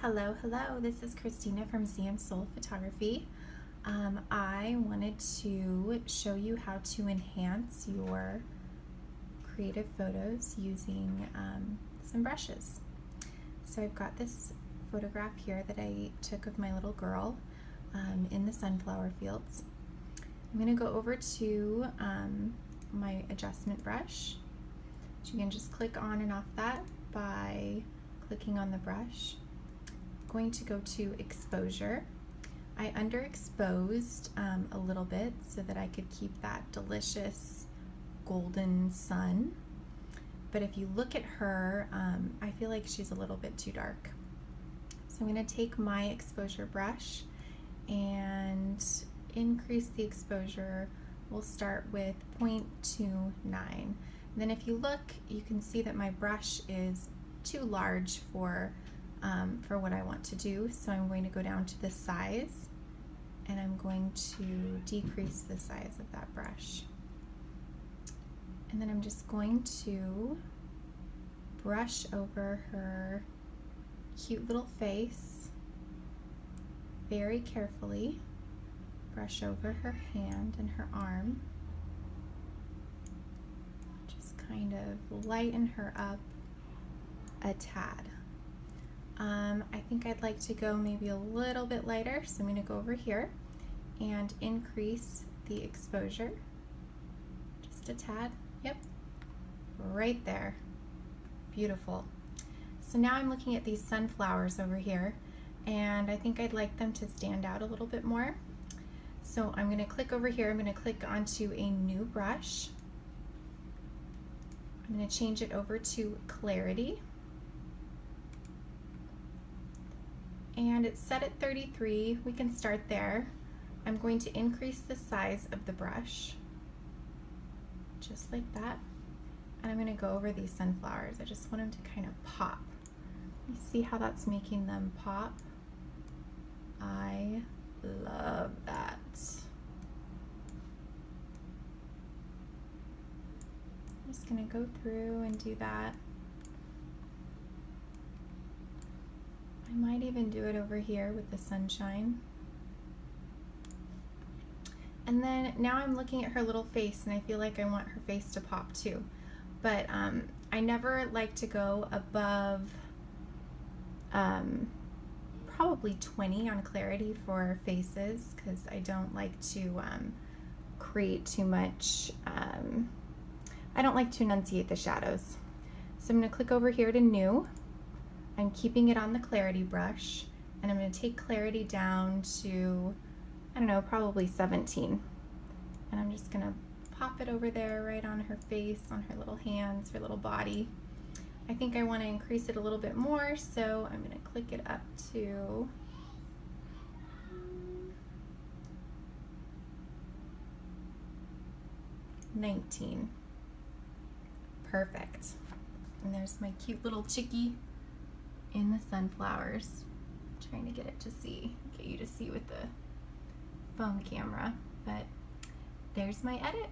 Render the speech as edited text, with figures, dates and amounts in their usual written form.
Hello, this is Christina from CM Soul Photography. I wanted to show you how to enhance your creative photos using some brushes. So I've got this photograph here that I took of my little girl in the sunflower fields. I'm going to go over to my adjustment brush. So you can just click on and off that by clicking on the brush. Going to go to exposure. I underexposed a little bit so that I could keep that delicious golden sun. But if you look at her, I feel like she's a little bit too dark. So I'm going to take my exposure brush and increase the exposure. We'll start with 0.29. Then if you look, you can see that my brush is too large for what I want to do. So I'm going to go down to the size and I'm going to decrease the size of that brush. And then I'm just going to brush over her cute little face very carefully. Brush over her hand and her arm. Just kind of lighten her up a tad. I think I'd like to go maybe a little bit lighter, so I'm going to go over here and increase the exposure just a tad. Yep, right there. Beautiful. So now I'm looking at these sunflowers over here, and I think I'd like them to stand out a little bit more. So I'm going to click over here. I'm going to click onto a new brush. I'm going to change it over to clarity. And it's set at 33. We can start there. I'm going to increase the size of the brush, just like that. And I'm going to go over these sunflowers. I just want them to kind of pop. You see how that's making them pop? I love that. I'm just going to go through and do that. I might even do it over here with the sunshine. And then now I'm looking at her little face and I feel like I want her face to pop too. But I never like to go above probably 20 on clarity for faces because I don't like to create too much, I don't like to enunciate the shadows. So I'm going to click over here to new. I'm keeping it on the clarity brush, and I'm going to take clarity down to, I don't know, probably 17. And I'm just going to pop it over there right on her face, on her little hands, her little body. I think I want to increase it a little bit more, so I'm going to click it up to 19. Perfect. And there's my cute little chickie in the sunflowers. I'm trying to get you to see with the phone camera, but there's my edit.